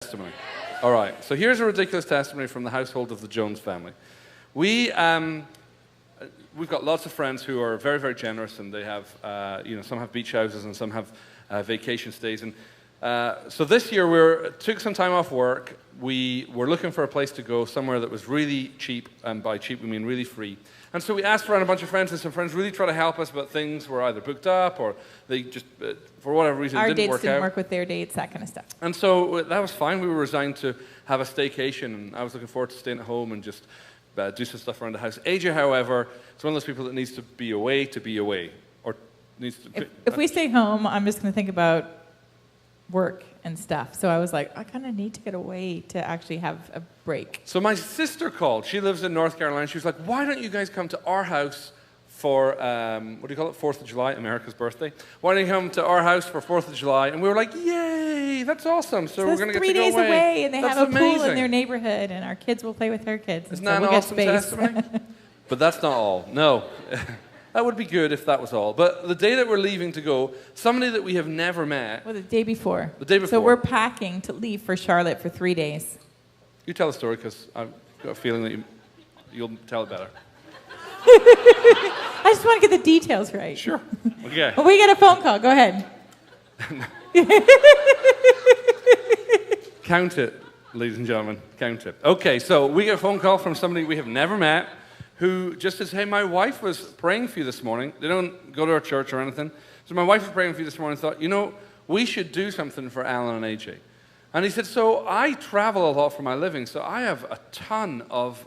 Testimony. All right, so here's a ridiculous testimony from the household of the Jones family. We've got lots of friends who are very, very generous, and they have, some have beach houses and some have vacation stays. And so this year we took some time off work. We were looking for a place to go, somewhere that was really cheap, and by cheap we mean really free. And so we asked around a bunch of friends, and some friends really tried to help us, but things were either booked up or they just, for whatever reason, didn't work out. Our dates didn't work with their dates, that kind of stuff. And so that was fine. We were resigned to have a staycation, and I was looking forward to staying at home and just do some stuff around the house. AJ, however, is one of those people that needs to be away, or needs to. If we stay home, I'm just going to think about work and stuff. So I was like, I kind of need to get away to actually have a break. So my sister called. She lives in North Carolina. She was like, why don't you guys come to our house for, 4th of July, America's birthday? Why don't you come to our house for 4th of July? And we were like, yay, that's awesome. So we're going to get to go away. 3 days away, and they that's have a amazing. pool in their neighborhood, and our kids will play with their kids. Isn't that an awesome testimony? But that's not all. No. That would be good if that was all. But the day that we're leaving to go, somebody that we have never met. Well, the day before. The day before. So we're packing to leave for Charlotte for 3 days. You tell the story, because I've got a feeling that you'll tell it better. I just want to get the details right. Sure. Okay. Well, we get a phone call. Go ahead. Count it, ladies and gentlemen. Count it. Okay, so we get a phone call from somebody we have never met, who just says, hey, my wife was praying for you this morning. They don't go to our church or anything. So my wife was praying for you this morning and thought, we should do something for Alyn and AJ. And he said, so I travel a lot for my living, so I have a ton of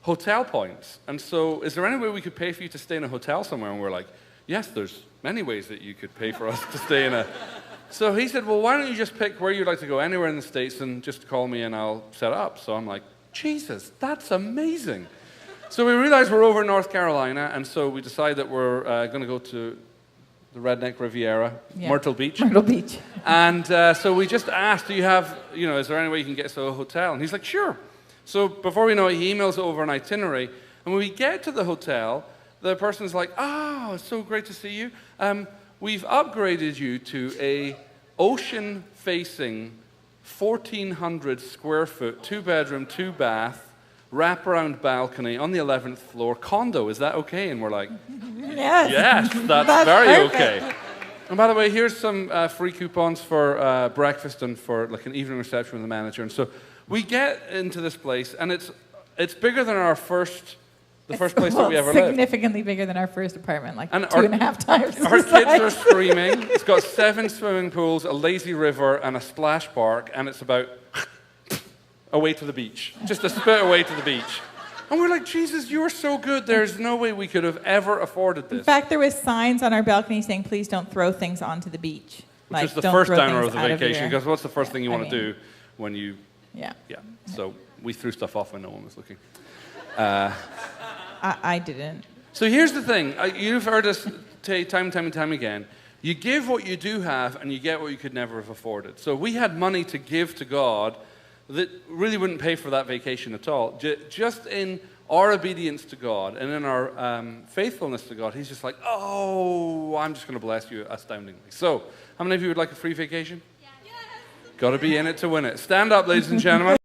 hotel points. And so is there any way we could pay for you to stay in a hotel somewhere? And we're like, yes, there's many ways that you could pay for us to stay in a... So he said, well, why don't you just pick where you'd like to go, anywhere in the States, and just call me and I'll set up. So I'm like, Jesus, that's amazing. So we realized we're over in North Carolina, and so we decide that we're going to go to the Redneck Riviera, Myrtle Beach. Myrtle Beach. And so we just asked, do you have, is there any way you can get us to a hotel? And he's like, sure. So before we know it, he emails over an itinerary. And when we get to the hotel, the person's like, oh, it's so great to see you. We've upgraded you to a ocean-facing 1,400 square foot, 2-bedroom, 2-bath, wraparound balcony on the 11th floor condo. Is that okay? And we're like, yes, that's very perfect. okay. And by the way, here's some free coupons for breakfast and for like an evening reception with the manager. And so we get into this place, and it's bigger than the first place that we ever lived. Significantly bigger than our first apartment, like and 2.5 times. Our kids are screaming. It's got 7 swimming pools, a lazy river, and a splash park, and it's about away to the beach. Just a spit away to the beach. And we're like, Jesus, you are so good. There's no way we could have ever afforded this. In fact, there was signs on our balcony saying, please don't throw things onto the beach. Which is the first downer of the vacation, because what's the first thing you want to do when you... Yeah. So we threw stuff off when no one was looking. I didn't. So here's the thing. You've heard us say time and time again. You give what you do have, and you get what you could never have afforded. So we had money to give to God that really wouldn't pay for that vacation at all. Just in our obedience to God and in our faithfulness to God, he's just like, oh, I'm just going to bless you astoundingly. So how many of you would like a free vacation? Yes. Got to be in it to win it. Stand up, ladies and gentlemen.